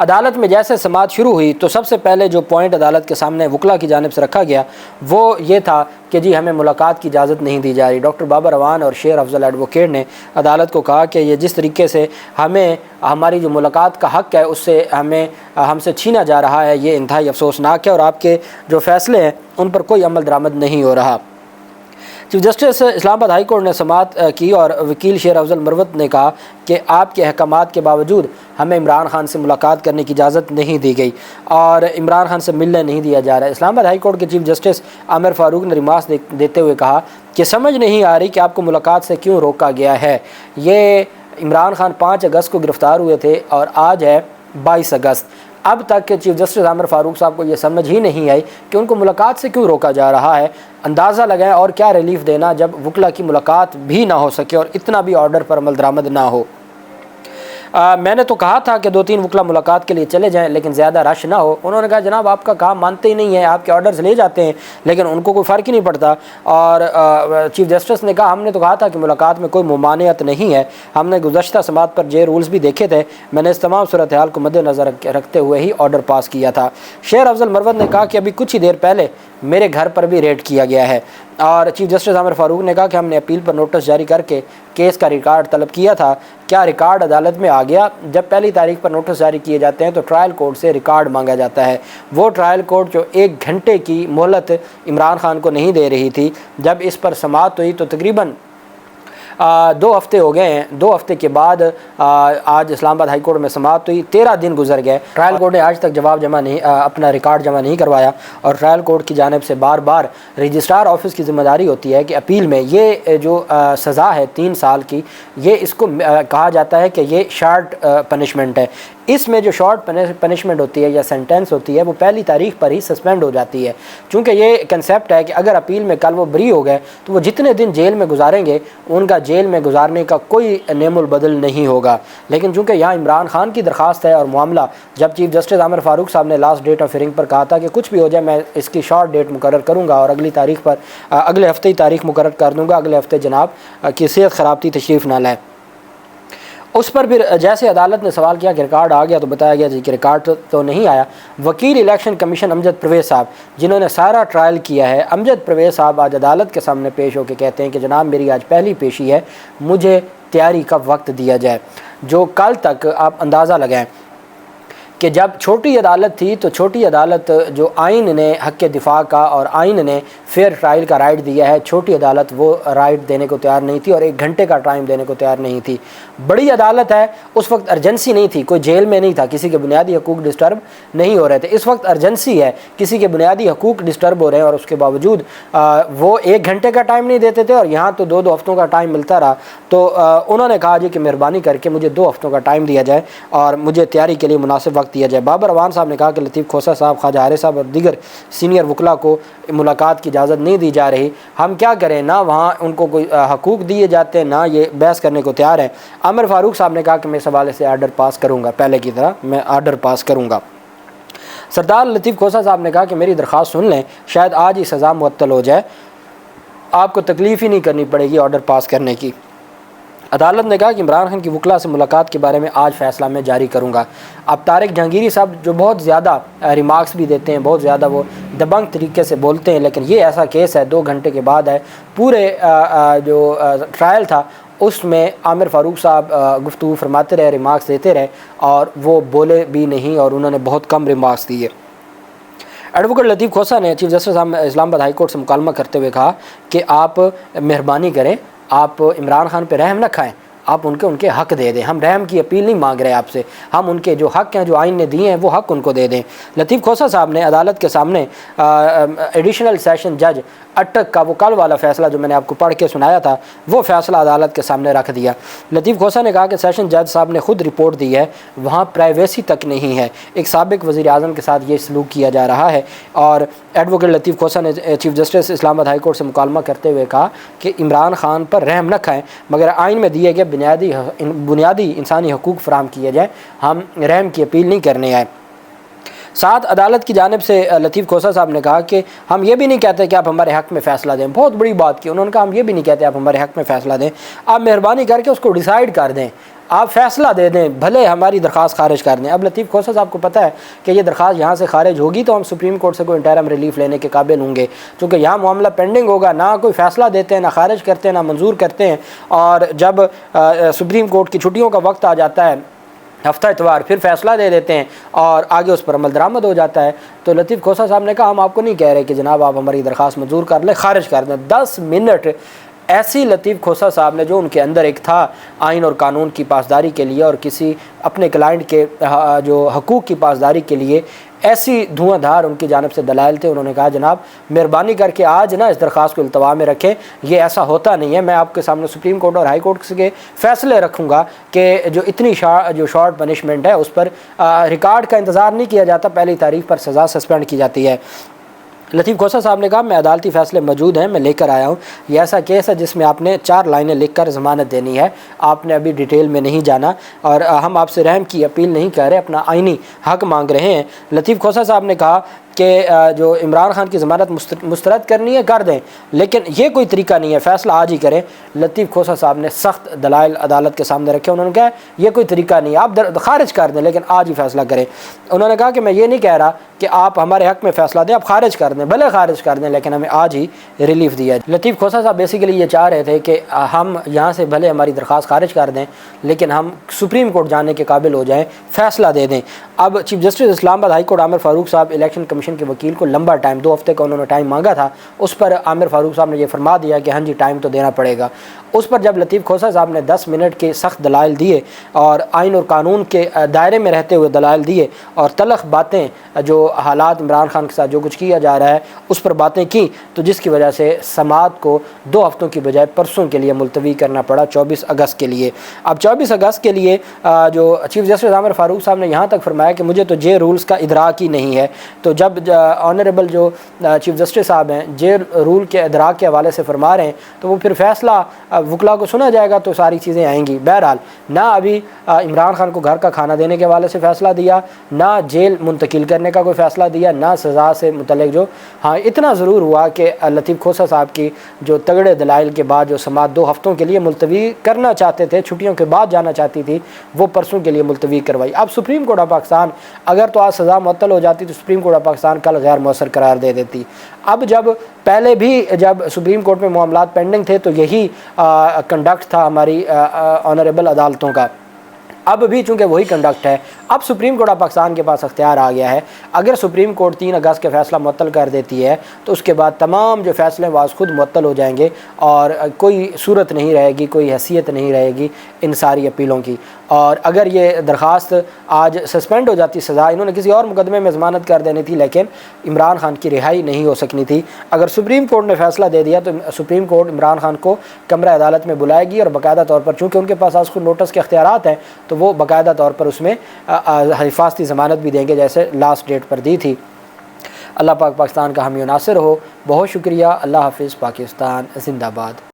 عدالت میں جیسے سماعت شروع ہوئی تو سب سے پہلے جو پوائنٹ عدالت کے سامنے وکلا کی جانب سے رکھا گیا وہ یہ تھا کہ جی ہمیں ملاقات کی اجازت نہیں دی جا رہی۔ ڈاکٹر بابر اعوان اور شیر افضل ایڈوکیٹ نے عدالت کو کہا کہ یہ جس طریقے سے ہمیں ہماری جو ملاقات کا حق ہے اس سے ہم سے چھینا جا رہا ہے، یہ انتہائی افسوسناک ہے اور آپ کے جو فیصلے ہیں ان پر کوئی عمل درآمد نہیں ہو رہا۔ چیف جسٹس اسلام آباد ہائی کورٹ نے سماعت کی اور وکیل شیر افضل مروت نے کہا کہ آپ کے احکامات کے باوجود ہمیں عمران خان سے ملاقات کرنے کی اجازت نہیں دی گئی اور عمران خان سے ملنے نہیں دیا جا رہا ہے۔ اسلام آباد ہائی کورٹ کے چیف جسٹس عامر فاروق نے ریمارکس دیتے ہوئے کہا کہ سمجھ نہیں آ رہی کہ آپ کو ملاقات سے کیوں روکا گیا ہے۔ یہ عمران خان 5 اگست کو گرفتار ہوئے تھے اور آج ہے 22 اگست۔ اب تک کہ چیف جسٹس عامر فاروق صاحب کو یہ سمجھ ہی نہیں آئی کہ ان کو ملاقات سے کیوں روکا جا رہا ہے۔ اندازہ لگائیں اور کیا ریلیف دینا جب وکلا کی ملاقات بھی نہ ہو سکے اور اتنا بھی آرڈر پر عمل درآمد نہ ہو۔ میں نے تو کہا تھا کہ 2-3 وکلا ملاقات کے لیے چلے جائیں لیکن زیادہ رش نہ ہو۔ انہوں نے کہا جناب آپ کا کام مانتے ہی نہیں ہیں، آپ کے آرڈرز لے جاتے ہیں لیکن ان کو کوئی فرق ہی نہیں پڑتا۔ اور چیف جسٹس نے کہا ہم نے تو کہا تھا کہ ملاقات میں کوئی ممانعت نہیں ہے، ہم نے گزشتہ سماعت پر جو رولز بھی دیکھے تھے، میں نے اس تمام صورتحال کو مد نظر رکھتے ہوئے ہی آرڈر پاس کیا تھا۔ شیر افضل مروت نے کہا کہ ابھی کچھ ہی دیر پہلے میرے گھر پر بھی ریڈ کیا گیا ہے اور چیف جسٹس عامر فاروق نے کہا کہ ہم نے اپیل پر نوٹس جاری کر کے کیس کا ریکارڈ طلب کیا تھا، کیا ریکارڈ عدالت میں آ گیا؟ جب پہلی تاریخ پر نوٹس جاری کیے جاتے ہیں تو ٹرائل کورٹ سے ریکارڈ مانگا جاتا ہے۔ وہ ٹرائل کورٹ جو 1 گھنٹے کی مہلت عمران خان کو نہیں دے رہی تھی، جب اس پر سماعت ہوئی تو تقریباً 2 ہفتے ہو گئے ہیں۔ 2 ہفتے کے بعد آج اسلام آباد ہائی کورٹ میں سماعت ہوئی، 13 دن گزر گئے۔ ٹرائل کورٹ نے آج تک اپنا ریکارڈ جمع نہیں کروایا اور ٹرائل کورٹ کی جانب سے بار بار رجسٹرار آفس کی ذمہ داری ہوتی ہے کہ اپیل میں یہ جو سزا ہے 3 سال کی، یہ اس کو کہا جاتا ہے کہ یہ شارٹ پنشمنٹ ہے۔ اس میں جو شارٹ پنشمنٹ ہوتی ہے یا سینٹنس ہوتی ہے وہ پہلی تاریخ پر ہی سسپینڈ ہو جاتی ہے، چونکہ یہ کنسیپٹ ہے کہ اگر اپیل میں کل وہ بری ہو گئے تو وہ جتنے دن جیل میں گزاریں گے ان کا جیل میں گزارنے کا کوئی نعم البدل نہیں ہوگا۔ لیکن چونکہ یہاں عمران خان کی درخواست ہے اور معاملہ جب چیف جسٹس عامر فاروق صاحب نے لاسٹ ڈیٹ آف ہیئرنگ پر کہا تھا کہ کچھ بھی ہو جائے میں اس کی شارٹ ڈیٹ مقرر کروں گا اور اگلے ہفتے ہی تاریخ مقرر کر دوں گا، اگلے ہفتے جناب کی صحت خراب تھی تشریف نہ لائیں۔ اس پر پھر جیسے عدالت نے سوال کیا کہ ریکارڈ آ گیا تو بتایا گیا کہ ریکارڈ تو نہیں آیا۔ وکیل الیکشن کمیشن امجد پرویز صاحب جنہوں نے سارا ٹرائل کیا ہے، امجد پرویز صاحب آج عدالت کے سامنے پیش ہو کے کہتے ہیں کہ جناب میری آج پہلی پیشی ہے، مجھے تیاری کا وقت دیا جائے۔ جو کل تک آپ اندازہ لگائیں کہ جب چھوٹی عدالت تھی تو چھوٹی عدالت جو آئین نے حق دفاع کا اور آئین نے فیئر ٹرائل کا رائٹ دیا ہے، چھوٹی عدالت وہ رائٹ دینے کو تیار نہیں تھی اور 1 گھنٹے کا ٹائم دینے کو تیار نہیں تھی۔ بڑی عدالت ہے، اس وقت ارجنسی نہیں تھی، کوئی جیل میں نہیں تھا، کسی کے بنیادی حقوق ڈسٹرب نہیں ہو رہے تھے۔ اس وقت ارجنسی ہے، کسی کے بنیادی حقوق ڈسٹرب ہو رہے ہیں اور اس کے باوجود وہ 1 گھنٹے کا ٹائم نہیں دیتے تھے اور یہاں تو 2 ہفتوں کا ٹائم ملتا رہا۔ تو انہوں نے کہا جی کہ مہربانی کر کے مجھے 2 ہفتوں کا ٹائم دیا جائے اور مجھے تیاری کے لیے مناسب وقت دیا جائے۔ بابر اعوان صاحب نے کہا کہ لطیف کھوسہ صاحب، خواجہ حارث صاحب اور دیگر سینئر وکلا کو ملاقات کی اجازت نہیں دی جا رہی، ہم کیا کریں؟ نہ وہاں ان کو کوئی حقوق دیے جاتے ہیں، نہ یہ بحث کرنے کو تیار ہیں۔ عامر فاروق صاحب نے کہا کہ میں اس حوالے سے آرڈر پاس کروں گا، پہلے کی طرح میں آرڈر پاس کروں گا۔ سردار لطیف کھوسہ صاحب نے کہا کہ میری درخواست سن لیں، شاید آج ہی سزا معطل ہو جائے، آپ کو تکلیف ہی نہیں کرنی پڑے گی آرڈر پاس کرنے کی۔ عدالت نے کہا کہ عمران خان کی وکلا سے ملاقات کے بارے میں آج فیصلہ میں جاری کروں گا۔ اب طارق جہانگیری صاحب جو بہت زیادہ ریمارکس بھی دیتے ہیں، بہت زیادہ وہ دبنگ طریقے سے بولتے ہیں، لیکن یہ ایسا کیس ہے 2 گھنٹے کے بعد ہے، پورے جو ٹرائل تھا اس میں عامر فاروق صاحب گفتگو فرماتے رہے، ریمارکس دیتے رہے اور وہ بولے بھی نہیں اور انہوں نے بہت کم ریمارکس دیے۔ ایڈوکیٹ لطیف کھوسہ نے چیف جسٹس اسلام آباد ہائی کورٹ سے مکالمہ کرتے ہوئے کہا کہ آپ مہربانی کریں، آپ عمران خان پہ رحم نہ کھائیں، آپ ان کے حق دے دیں، ہم رحم کی اپیل نہیں مانگ رہے آپ سے، ہم ان کے جو حق ہیں جو آئین نے دیے ہیں وہ حق ان کو دے دیں۔ لطیف کھوسہ صاحب نے عدالت کے سامنے ایڈیشنل سیشن جج اٹک کا وہ کل والا فیصلہ جو میں نے آپ کو پڑھ کے سنایا تھا وہ فیصلہ عدالت کے سامنے رکھ دیا۔ لطیف کھوسہ نے کہا کہ سیشن جج صاحب نے خود رپورٹ دی ہے، وہاں پرائیویسی تک نہیں ہے، ایک سابق وزیر اعظم کے ساتھ یہ سلوک کیا جا رہا ہے۔ اور ایڈوکیٹ لطیف کھوسہ نے چیف جسٹس اسلام آباد ہائی کورٹ سے مکالمہ کرتے ہوئے کہا کہ عمران خان پر رحم نہ کھائیں، مگر آئین میں دیے گئے بنیادی انسانی حقوق فراہم کیے جائیں، ہم رحم کی اپیل نہیں کرنے آئے۔ ساتھ عدالت کی جانب سے لطیف کھوسہ صاحب نے کہا کہ ہم یہ بھی نہیں کہتے کہ آپ ہمارے حق میں فیصلہ دیں، بہت بڑی بات کی انہوں نے کہا، ہم یہ بھی نہیں کہتے آپ ہمارے حق میں فیصلہ دیں، آپ مہربانی کر کے اس کو ڈیسائیڈ کر دیں، آپ فیصلہ دے دیں، بھلے ہماری درخواست خارج کر دیں۔ اب لطیف کھوسہ صاحب کو پتہ ہے کہ یہ درخواست یہاں سے خارج ہوگی تو ہم سپریم کورٹ سے کوئی انٹرم ریلیف لینے کے قابل ہوں گے، چونکہ یہاں معاملہ پینڈنگ ہوگا، نہ کوئی فیصلہ دیتے ہیں، نہ خارج کرتے ہیں، نہ منظور کرتے ہیں، اور جب سپریم کورٹ کی چھٹیوں کا وقت آ جاتا ہے ہفتہ اتوار، پھر فیصلہ دے دیتے ہیں اور آگے اس پر عمل درآمد ہو جاتا ہے۔ تو لطیف کھوسہ صاحب نے کہا ہم آپ کو نہیں کہہ رہے کہ جناب آپ ہماری درخواست منظور کر لیں، خارج کر دیں۔ 10 منٹ ایسی لطیف کھوسہ صاحب نے، جو ان کے اندر ایک تھا آئین اور قانون کی پاسداری کے لیے اور کسی اپنے کلائنٹ کے جو حقوق کی پاسداری کے لیے، ایسی دھواں دھار ان کی جانب سے دلائل تھے۔ انہوں نے کہا جناب مہربانی کر کے آج نا اس درخواست کو التوا میں رکھیں، یہ ایسا ہوتا نہیں ہے، میں آپ کے سامنے سپریم کورٹ اور ہائی کورٹ کے فیصلے رکھوں گا کہ جو اتنی جو شارٹ پنشمنٹ ہے اس پر ریکارڈ کا انتظار نہیں کیا جاتا، پہلی تاریخ پر سزا سسپینڈ کی جاتی ہے۔ لطیف کھوسہ صاحب نے کہا میں عدالتی فیصلے موجود ہیں، میں لے کر آیا ہوں، یہ ایسا کیس ہے جس میں آپ نے 4 لائنیں لکھ کر ضمانت دینی ہے، آپ نے ابھی ڈیٹیل میں نہیں جانا، اور ہم آپ سے رحم کی اپیل نہیں کر رہے، اپنا آئینی حق مانگ رہے ہیں۔ لطیف کھوسہ صاحب نے کہا کہ جو عمران خان کی ضمانت مسترد کرنی ہے کر دیں، لیکن یہ کوئی طریقہ نہیں ہے، فیصلہ آج ہی کریں۔ لطیف کھوسہ صاحب نے سخت دلائل عدالت کے سامنے رکھے، انہوں نے کہا یہ کوئی طریقہ نہیں ہے، آپ خارج کر دیں لیکن آج ہی فیصلہ کریں۔ انہوں نے کہا کہ میں یہ نہیں کہہ رہا کہ آپ ہمارے حق میں فیصلہ دیں، آپ خارج کر دیں، بھلے خارج کر دیں لیکن ہمیں آج ہی ریلیف دیا جائے۔ لطیف کھوسہ صاحب بیسیکلی یہ چاہ رہے تھے کہ ہم یہاں سے بھلے ہماری درخواست خارج کر دیں لیکن ہم سپریم کورٹ جانے کے قابل ہو جائیں، فیصلہ دے دیں۔ اب چیف جسٹس اسلام آباد ہائی کورٹ عامر فاروق صاحب الیکشن کمیشن کے وکیل کو لمبا ٹائم 2 ہفتے کا انہوں نے ٹائم مانگا تھا، اس پر عامر فاروق صاحب نے یہ فرما دیا کہ ہاں جی ٹائم تو دینا پڑے گا۔ اس پر جب لطیف کھوسہ صاحب نے 10 منٹ کے سخت دلائل دیے اور آئین اور قانون کے دائرے میں رہتے ہوئے دلائل دیے اور تلخ باتیں، جو حالات عمران خان کے ساتھ جو کچھ کیا جا رہا ہے اس پر باتیں کی، تو جس کی وجہ سے سماعت کو 2 ہفتوں کی بجائے پرسوں کے لیے ملتوی کرنا پڑا، 24 اگست کے لیے۔ اب 24 اگست کے لیے جو چیف جسٹس عامر فاروق صاحب نے یہاں تک فرمایا کہ مجھے تو جے رولز کا ادراک ہی نہیں ہے۔ تو جب آنریبل جو چیف جسٹس صاحب ہیں جے رول کے ادراک کے حوالے سے فرما رہے ہیں تو وہ پھر فیصلہ وکلا کو سنا جائے گا تو ساری چیزیں آئیں گی۔ بہرحال نہ ابھی عمران خان کو گھر کا کھانا دینے کے حوالے سے فیصلہ دیا، نہ جیل منتقل کرنے کا کوئی فیصلہ دیا، نہ سزا سے متعلق جو ہاں اتنا ضرور ہوا کہ لطیف کھوسہ صاحب کی جو تگڑے دلائل کے بعد جو سماعت 2 ہفتوں کے لیے ملتوی کرنا چاہتے تھے، چھٹیوں کے بعد جانا چاہتی تھی، وہ پرسوں کے لیے ملتوی کروائی۔ اب سپریم کورٹ آف پاکستان اگر تو آج سزا معطل ہو جاتی تو سپریم کورٹ آف پاکستان کل غیر مؤثر قرار دے دیتی۔ اب جب پہلے بھی جب سپریم کورٹ میں معاملات پینڈنگ تھے تو یہی کنڈکٹ تھا ہماری آنریبل عدالتوں کا، اب بھی چونکہ وہی کنڈکٹ ہے۔ اب سپریم کورٹ آف پاکستان کے پاس اختیار آ گیا ہے، اگر سپریم کورٹ 3 اگست کے فیصلہ معطل کر دیتی ہے تو اس کے بعد تمام جو فیصلے واز خود معطل ہو جائیں گے اور کوئی صورت نہیں رہے گی، کوئی حیثیت نہیں رہے گی ان ساری اپیلوں کی۔ اور اگر یہ درخواست آج سسپینڈ ہو جاتی سزا، انہوں نے کسی اور مقدمے میں ضمانت کر دینی تھی لیکن عمران خان کی رہائی نہیں ہو سکنی تھی۔ اگر سپریم کورٹ نے فیصلہ دے دیا تو سپریم کورٹ عمران خان کو کمرہ عدالت میں بلائے گی اور باقاعدہ طور پر چونکہ ان کے پاس آج خود نوٹس کے اختیارات ہیں تو وہ باقاعدہ طور پر اس میں حفاظتی ضمانت بھی دیں گے جیسے لاسٹ ڈیٹ پر دی تھی۔ اللہ پاک پاکستان کا حامی و ناصر ہو۔ بہت شکریہ۔ اللہ حافظ۔ پاکستان زندہ باد۔